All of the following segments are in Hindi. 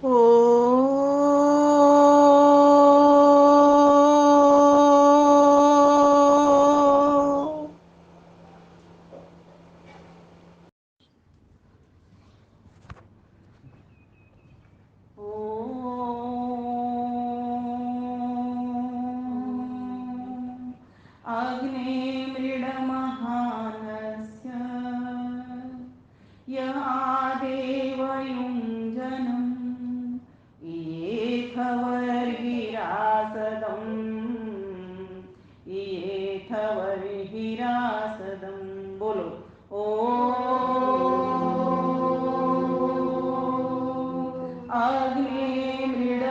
ओ अग्निमृडमहानस्य य आदेव युञ्जनम् इयेथवर्हिरासदम् बोलो ओ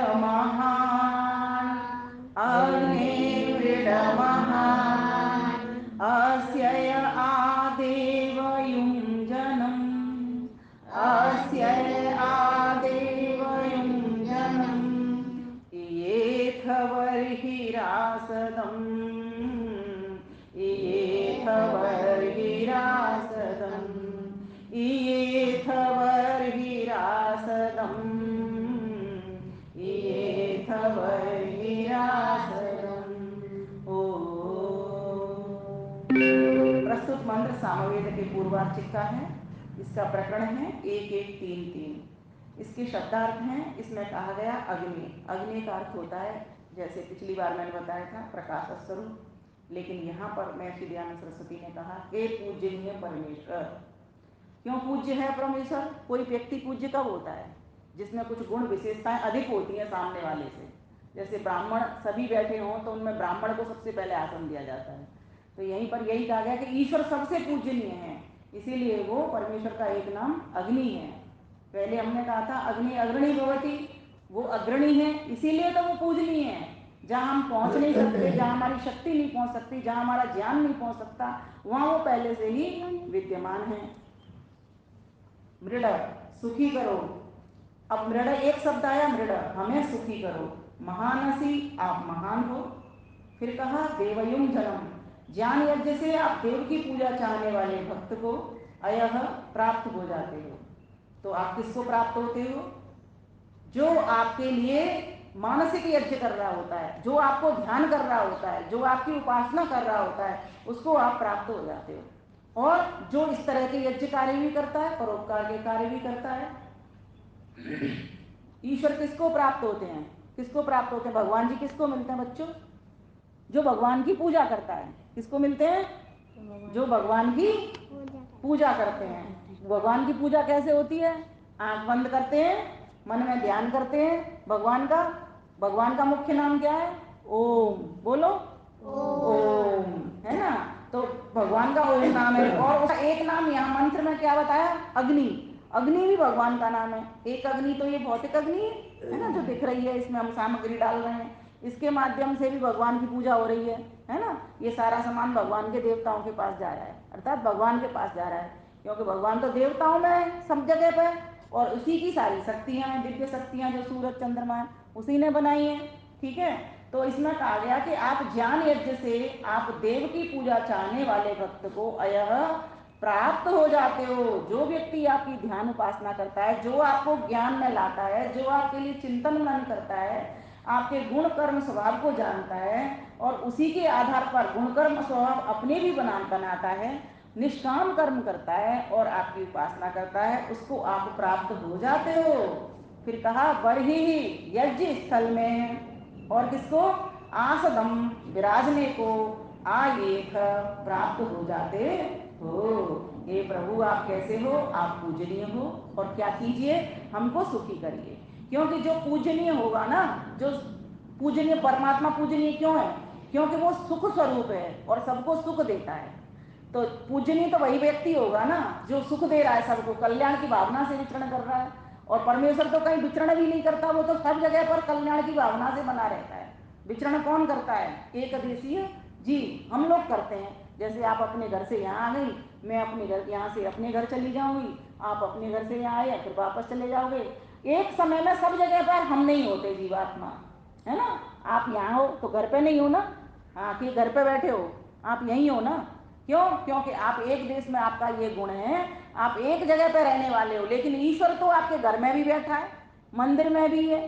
अग्निमृडमहान् अस्य य आदेव युञ्जनम् अस्य आदेव युञ्जनम् इयेथवर्हिरासदम् इयेथवर्हिरासदम् इयेथवर्हिरासदम् इयेथवर्हिरासदम् ओ। प्रस्तुत मंत्र सामवेद के पूर्वार्चिक का है। इसका प्रकरण है 1133। इसके शब्दार्थ हैं। इसमें कहा गया अग्नि। अग्नि का अर्थ होता है, जैसे पिछली बार मैंने बताया था, प्रकाश स्वरूप। लेकिन यहाँ पर महर्षि दयानंद सरस्वती ने कहा, हे पूजनीय परमेश्वर। क्यों पूज्य है परमेश्वर? कोई व्यक्ति पूज्य कब होता है? जिसमें कुछ गुण विशेषताएं अधिक होती हैं सामने वाले से। जैसे ब्राह्मण सभी बैठे हों तो उनमें ब्राह्मण को सबसे पहले आसन दिया जाता है। तो यहीं पर यही कहा गया कि ईश्वर सबसे पूजनीय है, इसीलिए वो परमेश्वर का एक नाम अग्नि है। पहले हमने कहा था अग्नि अग्रणी भवति, वो अग्रणी है, इसीलिए तो वो पूजनीय है। जहाँ हम पहुँच नहीं सकते, जहाँ हमारी शक्ति नहीं पहुँच सकती, जहाँ हमारा ज्ञान नहीं पहुँच सकता, वहाँ वो पहले से ही विद्यमान है। मृड, सुखी करो। अब मृड एक शब्द आया, मृड, हमें सुखी करो। महानसी, आप महान हो। फिर कहा देवयुम जन्म, ज्ञान यज्ञ से आप देव की पूजा चाहने वाले भक्त को अयह प्राप्त हो जाते हो। तो आप किसको प्राप्त होते हो? जो आपके लिए मानसिक यज्ञ कर रहा होता है, जो आपको ध्यान कर रहा होता है, जो आपकी उपासना कर रहा होता है, उसको आप प्राप्त हो जाते हो। और जो इस तरह के यज्ञ कार्य भी करता है, परोपकार के कार्य भी करता है। ईश्वर किसको प्राप्त होते हैं? किसको प्राप्त होते हैं? भगवान जी किसको मिलते हैं बच्चों? जो भगवान की पूजा करता है। किसको मिलते हैं? जो भगवान की पूजा करते हैं। भगवान की पूजा कैसे होती है? आंख बंद करते हैं, मन में ध्यान करते हैं भगवान का। भगवान का मुख्य नाम क्या है? ओम। बोलो ओम, है ना? तो भगवान का ओम नाम है। और उसका एक नाम यहाँ मंत्र में क्या बताया? अग्नि। अग्नि भी भगवान का नाम है। एक अग्नि तो ये भौतिक अग्नि है ना, जो दिख रही है, इसमें हम सामग्री डाल रहे हैं, इसके माध्यम से भी भगवान की पूजा हो रही है ना? ये सारा सामान भगवान के देवताओं के पास जा रहा है, अर्थात भगवान के पास जा रहा है, क्योंकि भगवान तो देवताओं में है सब जगह पर, और उसी की सारी शक्तियाँ हैं, दिव्य शक्तियाँ, जो सूरज चंद्रमा है, उसी ने बनाई हैं। ठीक है? तो इसमें कहा गया कि आप ज्ञान यज्ञ से आप देव की पूजा चाहने वाले भक्त को अयह प्राप्त हो जाते हो। जो व्यक्ति आपकी ध्यान उपासना करता है, जो आपको ज्ञान में लाता है, जो आपके लिए चिंतन मनन करता है, आपके गुण कर्म स्वभाव को जानता है, और उसी के आधार पर गुण कर्म स्वभाव अपने भी बनाता है, निष्काम कर्म करता है और आपकी उपासना करता है, उसको आप प्राप्त हो जाते हो। फिर कहा बरही यज्ञ स्थल में, और किसको? आसदम, विराजने को, आयेथ, प्राप्त हो जाते हो। हे प्रभु, आप कैसे हो? आप पूजनीय हो, और क्या कीजिए? हमको सुखी करिए। क्योंकि जो पूजनीय होगा ना, जो पूजनीय, परमात्मा पूजनीय क्यों है? क्योंकि वो सुख स्वरूप है और सबको सुख देता है। तो पूजनीय तो वही व्यक्ति होगा ना जो सुख दे रहा है, सबको कल्याण की भावना से विचरण कर रहा है। और परमेश्वर तो कहीं विचरण भी नहीं करता, वो तो सब जगह पर कल्याण की भावना से बना रहता है। विचरण कौन करता है? एक देशीय जी, हम लोग करते हैं। जैसे आप अपने घर से यहाँ आ गई, मैं अपने घर, यहाँ से अपने घर चली जाऊंगी, आप अपने घर से यहाँ आए, फिर वापस चले जाओगे। एक समय में सब जगह पर हम नहीं होते जीवात्मा, है ना? आप यहाँ हो तो घर पे नहीं हो ना, हाँ, कि घर पे बैठे हो, आप यहीं हो ना। क्यों? क्योंकि आप एक देश में, आपका ये गुण है, आप एक जगह पे रहने वाले हो। लेकिन ईश्वर तो आपके घर में भी बैठा है, मंदिर में भी है,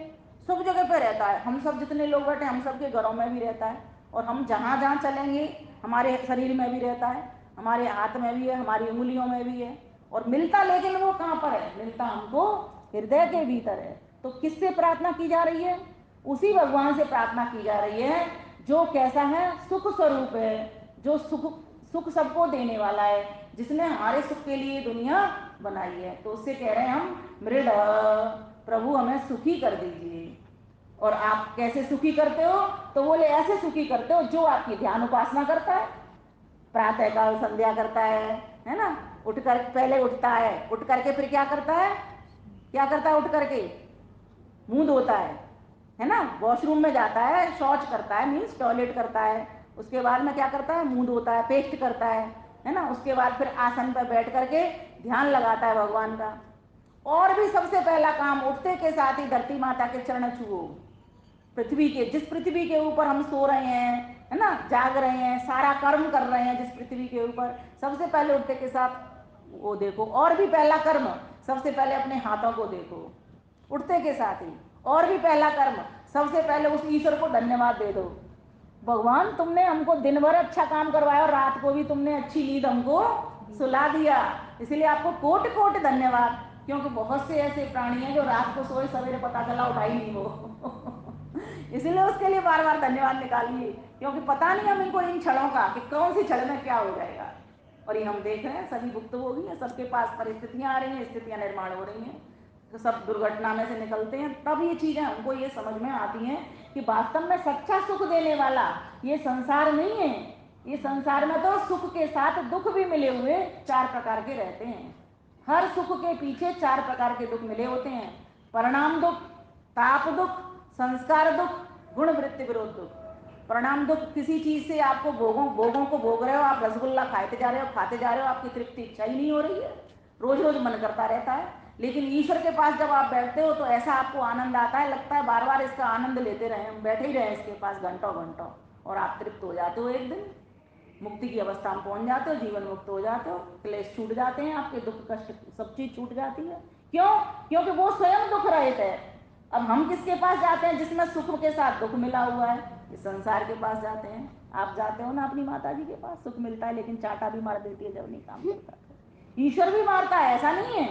सब जगह पे रहता है। हम सब जितने लोग बैठे हम सब के घरों में भी रहता है, और हम जहाँ जहाँ चलेंगे हमारे शरीर में भी रहता है, हमारे हाथ में भी है, हमारी उंगलियों में भी है। और मिलता लेकिन वो कहाँ पर है? मिलता हमको हृदय के भीतर है। तो किससे प्रार्थना की जा रही है? उसी भगवान से प्रार्थना की जा रही है जो कैसा है? सुख स्वरूप है, जो सुख सबको देने वाला है, जिसने हमारे सुख के लिए दुनिया बनाई है। तो उससे कह रहे हैं हम मृड, प्रभु हमें सुखी कर दीजिए। और आप कैसे सुखी करते हो? तो बोले ऐसे सुखी करते हो जो आपकी ध्यान उपासना करता है, प्रातः काल संध्या करता है ना, उठकर पहले उठता है, उठ करके फिर क्या करता है? क्या करता है? उठ करके मुंह धोता है ना, वॉशरूम में जाता है, शौच करता है, मीन्स टॉयलेट करता है। उसके बाद में क्या करता है? मुंह धोता है, पेस्ट करता है ना। उसके बाद फिर आसन पर बैठ करके ध्यान लगाता है भगवान का। और भी सबसे पहला काम, उठते के साथ ही धरती माता के चरण छुओ। पृथ्वी के, जिस पृथ्वी के ऊपर हम सो रहे हैं, है ना, जाग रहे हैं, सारा कर्म कर रहे हैं जिस पृथ्वी के ऊपर, सबसे पहले उठते के साथ वो देखो। और भी पहला कर्म, सबसे पहले अपने हाथों को देखो उठते के साथ ही। और भी पहला कर्म, सबसे पहले उस ईश्वर को धन्यवाद दे दो। भगवान तुमने हमको दिन भर अच्छा काम करवाया और रात को भी तुमने अच्छी नींद हमको सुला दिया, इसलिए आपको कोटि कोटि धन्यवाद। क्योंकि बहुत से ऐसे प्राणी हैं जो रात को सोए, सवेरे पता चला उठा ही नहीं वो इसीलिए उसके लिए बार बार धन्यवाद निकालिए, क्योंकि पता नहीं हम इनको इन क्षणों का कि कौन सी क्षण में क्या हो जाएगा। और ये हम देख रहे हैं, सभी भुक्तभोगी हैं, सबके पास परिस्थितियां आ रही हैं, स्थितियां निर्माण हो रही हैं, तो सब दुर्घटना में से निकलते हैं। तब ये चीजें हमको ये समझ में आती हैं कि वास्तव में सच्चा सुख देने वाला ये संसार नहीं है। ये संसार में तो सुख के साथ दुख भी मिले हुए 4 प्रकार के रहते हैं। हर सुख के पीछे 4 प्रकार के दुख मिले होते हैं। परिणाम दुख, ताप दुख, संस्कार दुख, गुण वृत्ति विरोध दुख। परिणाम दुख, किसी चीज से आपको भोगों को भोग रहे हो, आप रसगुल्ला खाते जा रहे हो, खाते जा रहे हो, आपकी तृप्ति इच्छा ही नहीं हो रही है, रोज रोज मन करता रहता है। लेकिन ईश्वर के पास जब आप बैठते हो तो ऐसा आपको आनंद आता है, लगता है बार बार इसका आनंद लेते रहे, हम बैठे ही रहे इसके पास घंटों घंटों, और आप तृप्त हो जाते हो। एक दिन मुक्ति की अवस्था में पहुंच जाते हो, जीवन मुक्त हो जाते हो, क्लेश छूट जाते हैं आपके, दुख कष्ट सब चीज छूट जाती है। क्यों? क्योंकि वो स्वयं दुख रहित है। अब हम किसके पास जाते हैं? जिसमें सुख के साथ दुख मिला हुआ है, इस संसार के पास जाते हैं। आप जाते हो ना अपनी माता जी के पास, सुख मिलता है, लेकिन चाटा भी मार देती है जब नहीं काम करता। ईश्वर भी मारता है, ऐसा नहीं है,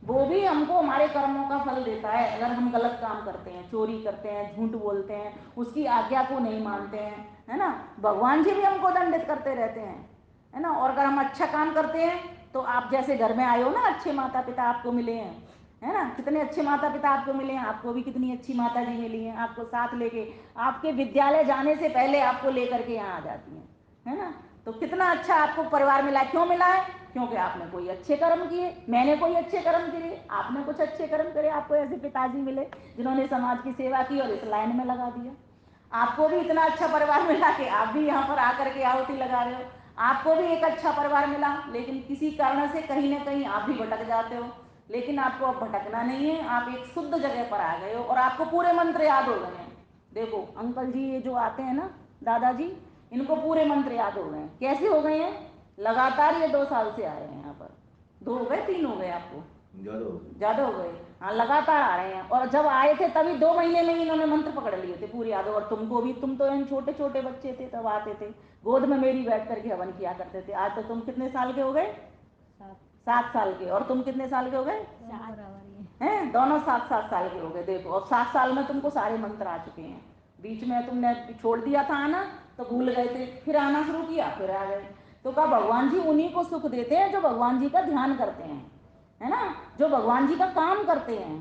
वो भी हमको हमारे कर्मों का फल देता है। अगर हम गलत काम करते हैं, चोरी करते हैं, झूठ बोलते हैं, उसकी आज्ञा को नहीं मानते हैं, है ना, भगवान जी भी हमको दंडित करते रहते हैं, है ना। और अगर हम अच्छा काम करते हैं तो आप जैसे घर में आए हो ना, अच्छे माता पिता आपको मिले हैं, है ना, कितने अच्छे माता पिता आपको मिले हैं, आपको भी कितनी अच्छी माता जी मिली हैं, आपको साथ लेके आपके विद्यालय जाने से पहले आपको लेकर के यहाँ आ जाती हैं, है ना। तो कितना अच्छा आपको परिवार मिला। क्यों मिला है? क्योंकि आपने कोई अच्छे कर्म किए, मैंने कोई अच्छे कर्म किए, आपने कुछ अच्छे कर्म करे, आपको ऐसे पिताजी मिले जिन्होंने समाज की सेवा की और इस लाइन में लगा दिया। आपको भी इतना अच्छा परिवार मिला कि आप भी यहाँ पर आकर के आहुति लगा रहे हो। आपको भी एक अच्छा परिवार मिला, लेकिन किसी कारण से कहीं ना कहीं आप भी भटक जाते हो। लेकिन आपको अब भटकना नहीं है, आप एक शुद्ध जगह पर आ गए हो और आपको पूरे मंत्र याद हो गए हैं। देखो अंकल जी ये जो आते हैं ना, दादाजी, इनको पूरे मंत्र याद हो गए हैं। कैसे हो गए हैं? लगातार ये 2 साल से आए हैं यहाँ पर। 2 हो गए, 3 हो गए, आपको ज्यादा हो गए। हाँ, लगातार आ रहे हैं। और जब आए थे तभी 2 महीने में इन्होंने मंत्र पकड़ लिए थे पूरी याद। और तुमको भी, तुम तो इन छोटे छोटे बच्चे थे तब आते थे, गोद में मेरी बैठ करके हवन किया करते थे। आज तो तुम कितने साल के हो गए? 7 साल के। और तुम कितने साल के हो गए? हैं, दोनों 7-7 साल के हो गए। देखो, और 7 साल में तुमको सारे मंत्र आ चुके हैं। बीच में तुमने छोड़ दिया था आना, तो भूल गए थे, फिर आना शुरू किया, फिर आ गए। तो कहा भगवान जी उन्हीं को सुख देते हैं जो भगवान जी का ध्यान करते हैं, है ना, जो भगवान जी का काम करते हैं,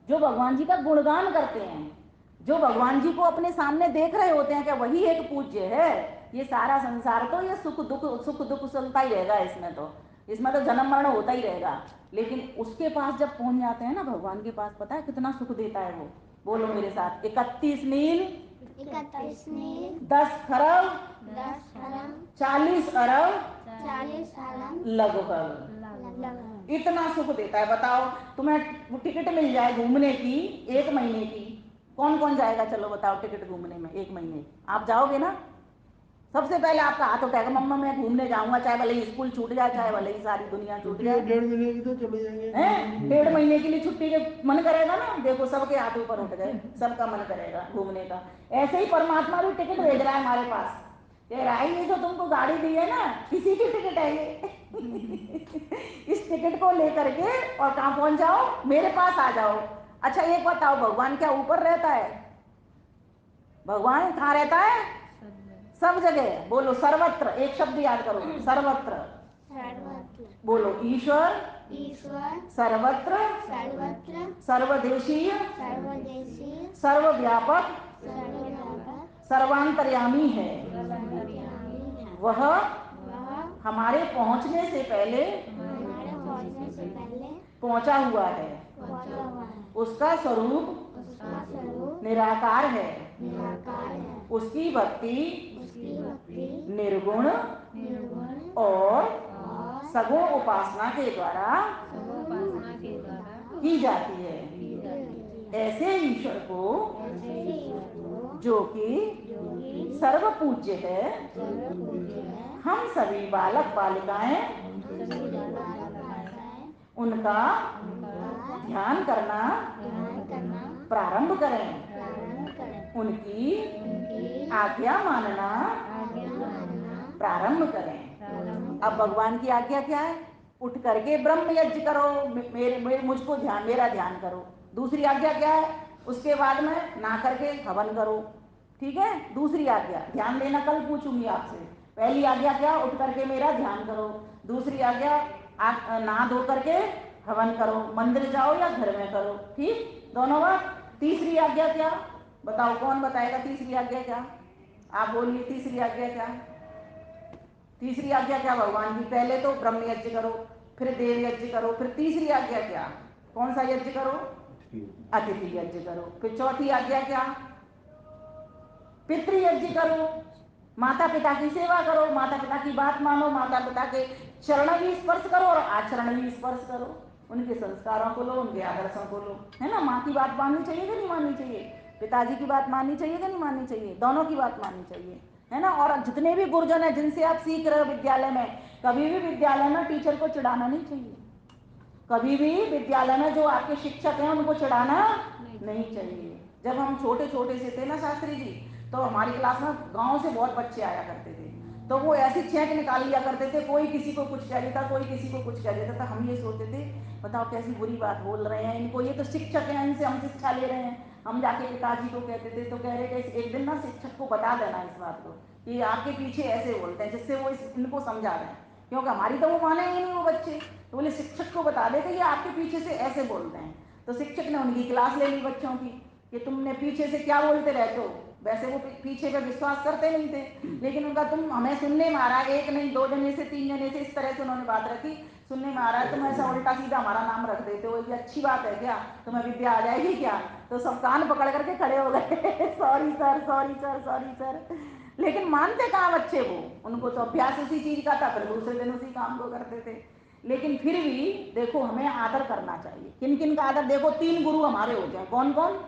जो भगवान जी का गुणगान करते हैं, जो भगवान जी को अपने सामने देख रहे होते हैं कि वही एक पूज्य है। ये सारा संसार तो ये सुख दुख चलता ही रहेगा, इसमें तो जन्म मरण होता ही रहेगा। लेकिन उसके पास जब पहुंच जाते हैं ना, भगवान के पास, पता है कितना सुख देता है वो? बोलो मेरे साथ, 31 मील 10 खरब 40 अरब लगभग, इतना सुख देता है। बताओ, तुम्हें टिकट मिल जाए घूमने की 1 महीने की, कौन कौन जाएगा? चलो बताओ, टिकट घूमने में 1 महीने आप जाओगे ना? सबसे पहले आपका हाथ उठाएगा, मम्मा मैं घूमने जाऊंगा, चाहे भले ही स्कूल छूट जाए, चाहे भले ही सारी दुनिया छूट जाए। 1.5 महीने की तो चले जाएंगे, हैं 1.5 महीने के लिए छुट्टी के मन करेगा ना, देखो सबके हाथ ऊपर उठ गए, सबका मन करेगा घूमने का। ऐसे ही परमात्मा भी टिकट भेज रहा है हमारे पास, कह रहा है ये जो तुमको गाड़ी दी है ना, किसी की टिकट है ये इस टिकट को लेकर के और कहाँ पहुंच जाओ, मेरे पास आ जाओ। अच्छा एक बताओ, भगवान क्या ऊपर रहता है? भगवान कहाँ रहता है? सब जगह। बोलो सर्वत्र, एक शब्द याद करो, सर्वत्र। बोलो ईश्वर सर्वत्र सर्वदेशीय सर्वव्यापक सर्वांतर्यामी है। वह हमारे पहुंचने से पहले पहुंचा हुआ है। उसका स्वरूप निराकार है। उसकी भक्ति निर्गुण और सगुण उपासना के द्वारा की जाती है। ऐसे ईश्वर को जो कि सर्व पूज्य है, हम सभी बालक बालिकाएं उनका ध्यान करना प्रारंभ करें, उनकी आज्ञा मानना प्रारंभ करें। अब भगवान की आज्ञा क्या है? उठ करके ब्रह्म यज्ञ करो, मुझको ध्यान, मेरा ध्यान करो। दूसरी आज्ञा क्या है? उसके बाद में ना करके हवन करो। ठीक है, दूसरी आज्ञा ध्यान देना कल पूछूंगी आपसे। पहली आज्ञा क्या? उठ करके मेरा ध्यान करो। दूसरी आज्ञा आप नहा धो करके हवन करो, मंदिर जाओ या घर में करो। ठीक, दोनों बात। तीसरी आज्ञा क्या? बताओ, कौन बताएगा तीसरी आज्ञा क्या? आप बोलिए, तीसरी आज्ञा क्या? तीसरी आज्ञा क्या भगवान की? पहले तो ब्रह्म यज्ञ करो, फिर देव यज्ञ करो, फिर तीसरी आज्ञा क्या? कौन सा यज्ञ करो? अतिथि यज्ञ करो। फिर चौथी आज्ञा क्या? पितृ यज्ञ करो, माता पिता की सेवा करो, माता पिता की बात मानो, माता पिता के चरण भी स्पर्श करो और आचरण भी स्पर्श करो, उनके संस्कारों को लो, उनके आदर्शों को लो। है ना? माँ की बात माननी चाहिए कि नहीं माननी चाहिए? पिताजी की बात माननी चाहिए कि नहीं माननी चाहिए? दोनों की बात माननी चाहिए, है ना? और जितने भी गुरुजन है जिनसे आप सीख रहे हो विद्यालय में, कभी भी विद्यालय में टीचर को चिढ़ाना नहीं चाहिए। कभी भी विद्यालय में जो आपके शिक्षक हैं उनको चिढ़ाना नहीं चाहिए। जब हम छोटे छोटे से थे ना शास्त्री जी, तो हमारी क्लास में गांव से बहुत बच्चे आया करते थे, तो वो ऐसी छेंक निकाल लिया करते थे, कोई किसी को कुछ कह देता, कोई किसी को कुछ कह देता था। हम ये सोचते थे, बताओ कैसी बुरी बात बोल रहे हैं इनको, ये तो शिक्षक हैं, इनसे हम शिक्षा ले रहे हैं। हम जाके पिताजी को कहते थे, तो कह रहे कि एक दिन ना शिक्षक को बता देना इस बात को कि आपके पीछे ऐसे बोलते हैं, जिससे वो इनको समझा दें, क्योंकि हमारी तो वो माने ही नहीं वो बच्चे। तो बोले शिक्षक को बता दे कि ये आपके पीछे से ऐसे बोलते हैं। तो शिक्षक ने उनकी क्लास ले ली बच्चों की कि तुमने पीछे से क्या बोलते रहते हो। वैसे वो पीछे पे विश्वास करते नहीं थे, लेकिन उनका तुम हमें सुनने में आ रहा है, एक नहीं 2 जने से 3 जने से इस तरह से उन्होंने बात रखी, सुनने में आ रहा है तुम ऐसा उल्टा सीधा हमारा नाम रख देते हो, ये अच्छी बात है क्या? तुम्हें विद्या आ जाएगी क्या? तो सब कान पकड़ करके खड़े हो गए sorry sir, sorry sir, sorry sir. लेकिन मानते कहाँ बच्चे वो, उनको तो अभ्यास उसी चीज का था, फिर दूसरे दिन उसी काम को करते थे। लेकिन फिर भी देखो हमें आदर करना चाहिए। किन किन का आदर? देखो 3 गुरु हमारे होते हैं, कौन कौन?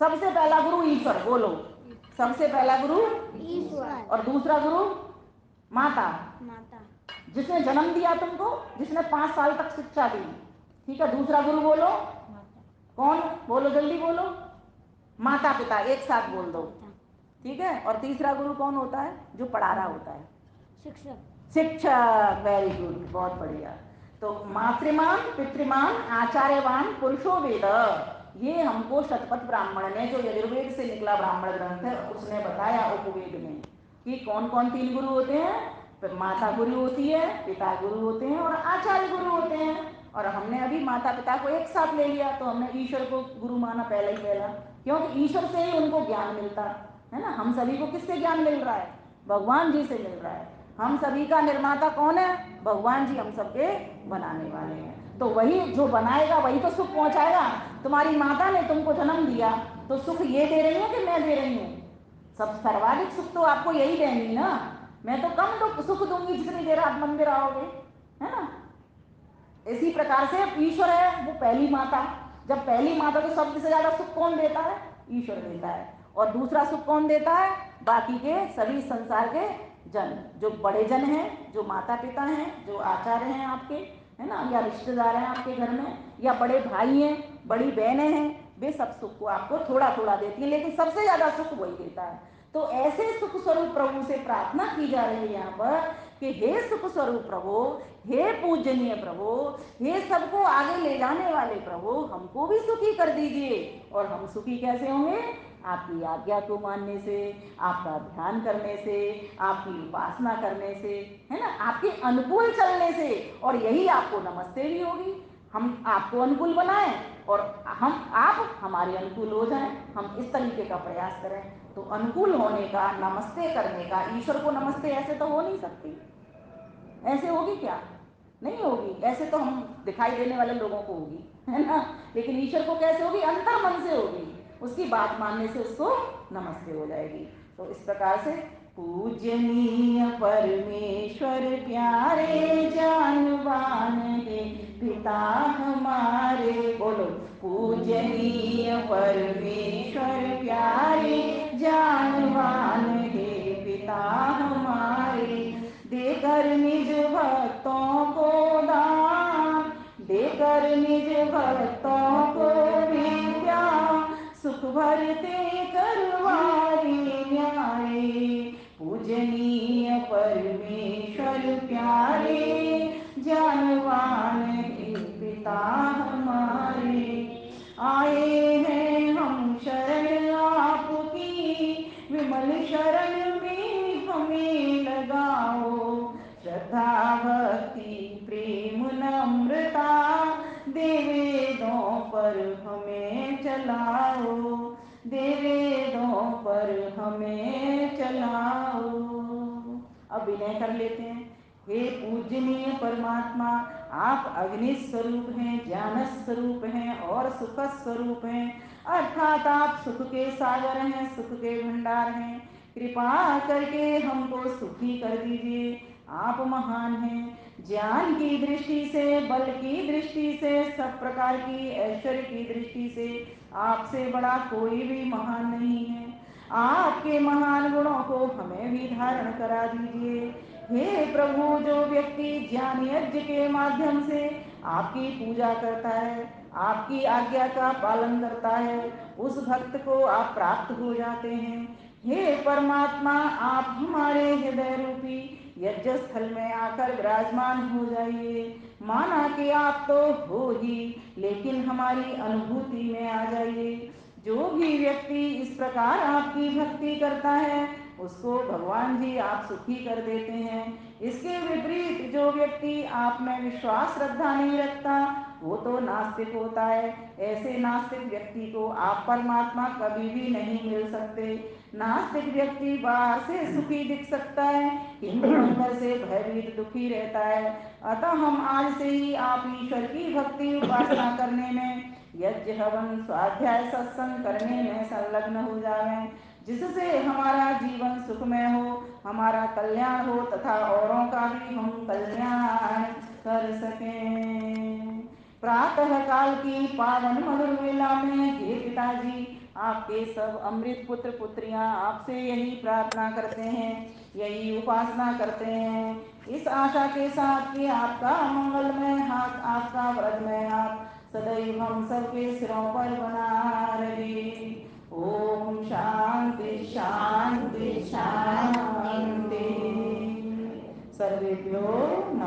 सबसे पहला गुरु ईश्वर, बोलो सबसे पहला गुरु ईश्वर। और दूसरा गुरु माता, माता। जिसने जन्म दिया तुमको, जिसने 5 साल तक शिक्षा दी। ठीक है, दूसरा गुरु बोलो कौन? बोलो जल्दी बोलो। माता पिता, एक साथ बोल दो। ठीक है, और तीसरा गुरु कौन होता है? जो पढ़ा रहा होता है, शिक्षक। शिक्षक। वेरी गुड, बहुत बढ़िया। तो मातृमान पितृमान आचार्यवान पुरुषो वेद, ये हमको शतपथ ब्राह्मण ने, जो यजुर्वेद से निकला ब्राह्मण ग्रंथ है, उसने बताया उपवेद में कि कौन कौन 3 गुरु होते हैं। माता गुरु होती है, पिता गुरु होते हैं और आचार्य गुरु होते हैं। और हमने अभी माता पिता को एक साथ ले लिया, तो हमने ईश्वर को गुरु माना पहला ही पहला, क्योंकि ईश्वर से ही उनको ज्ञान मिलता है ना। हम सभी को किससे ज्ञान मिल रहा है? भगवान जी से मिल रहा है। हम सभी का निर्माता कौन है? भगवान जी हम सबके बनाने वाले हैं। तो वही जो बनाएगा वही तो सुख पहुंचाएगा। तुम्हारी माता ने तुमको जन्म दिया, तो सुख ये दे रही है कि मैं दे रही हूँ? सब सर्वाधिक सुख तो आपको यही देंगी ना। मैं तो कम सुख दूंगी जितनी देर आप मंदिर आओगे, है ना। इसी प्रकार से ईश्वर है वो पहली माता। जब पहली माता, तो सबसे ज्यादा सुख कौन देता है? ईश्वर देता है। और दूसरा सुख कौन देता है? बाकी के सभी संसार के जन, जो बड़े जन हैं, जो माता पिता हैं, जो आचार्य हैं आपके, है ना, या रिश्तेदार हैं आपके घर में, या बड़े भाई हैं, बड़ी बहनें हैं, वे सब सुख को आपको थोड़ा थोड़ा देती हैं, लेकिन सबसे ज्यादा सुख वही देता है। तो ऐसे सुख स्वरूप प्रभु से प्रार्थना की जा रही है यहाँ पर कि हे सुख स्वरूप प्रभु, हे पूजनीय प्रभु, हे सबको आगे ले जाने वाले प्रभु, हमको भी सुखी कर दीजिए। और हम सुखी कैसे होंगे? आपकी आज्ञा को मानने से, आपका ध्यान करने से, आपकी उपासना करने से, है ना, आपके अनुकूल चलने से। और यही आपको नमस्ते भी होगी। हम आपको अनुकूल बनाएं और आप हमारे अनुकूल हो जाएं। हम इस तरीके का प्रयास करें तो अनुकूल होने का, नमस्ते करने का। ईश्वर को नमस्ते ऐसे तो हो नहीं सकती, ऐसे होगी क्या? नहीं होगी। ऐसे तो हम दिखाई देने वाले लोगों को होगी, है ना, लेकिन ईश्वर को कैसे होगी? अंतर मन से होगी। उसकी बात मानने से उसको नमस्ते हो जाएगी। तो इस प्रकार से पूजनीय परमेश्वर प्यारे जानवान के पिता हमारे, बोलो, पूजनीय परमेश्वर प्यारे जानवान के पिता हमारे, देकर निज भक्तों को दान, देकर निज भक्तों को विद्या, सुख भरते करवारी न्यारे, पूजनीय परमेश्वर प्यारे जानवान के पिता हमारे। आए हैं हम शरण आपकी, विमल शरण में हमें लगाओ, श्रद्धा भक्ति प्रेम नम्रता, देवेदों पर हमें चलाओ, देवेदों पर हमें चलाओ। अब विनय कर लेते हैं। हे पूजनीय परमात्मा, आप अग्नि स्वरूप हैं, ज्ञान स्वरूप हैं और सुख स्वरूप हैं, अर्थात आप सुख के सागर हैं, सुख के भंडार हैं। कृपा करके हमको सुखी कर दीजिए। आप महान हैं, ज्ञान की दृष्टि से, बल की दृष्टि से, सब प्रकार की ऐश्वर्य की दृष्टि से आपसे बड़ा कोई भी महान नहीं है। आपके महान गुणों को हमें भी धारण करा दीजिए। हे प्रभु, जो व्यक्ति ज्ञान यज्ञ के माध्यम से आपकी पूजा करता है, आपकी आज्ञा का पालन करता है, उस भक्त को आप प्राप्त हो जाते हैं। हे परमात्मा, आप हमारे हृदय रूपी यज्ञ स्थल में आकर विराजमान हो जाइए। माना कि आप तो हो ही, लेकिन हमारी अनुभूति में आ जाइए। जो भी व्यक्ति इस प्रकार आपकी भक्ति करता है उसको भगवान जी आप सुखी कर देते हैं। इसके विपरीत जो व्यक्ति आप में विश्वास श्रद्धा नहीं रखता वो तो नास्तिक होता है। ऐसे नास्तिक व्यक्ति को आप परमात्मा कभी भी नहीं मिल सकते। नास्तिक व्यक्ति बाहर से सुखी दिख सकता है किंतु अंदर से भयभीत दुखी रहता है। अतः हम आज से ही आप ईश्वर की भक्ति उपासना करने में, यज्ञ हवन स्वाध्याय सत्संग करने में संलग्न हो जाएं, जिससे हमारा जीवन सुखमय हो, हमारा कल्याण हो तथा औरों का भी हम कल्याण कर सकें। प्रातः काल की पावन मधुर वेला में हे पिताजी, आपके सब अमृत पुत्र पुत्रियां आपसे यही प्रार्थना करते हैं, यही उपासना करते हैं, इस आशा के साथ कि आपका मंगलमय हाथ, आपका वरदमय हाथ सदैव हम सबके सिरों पर बना रहे। ओम शांति शांति शांति। सर्वेभ्यो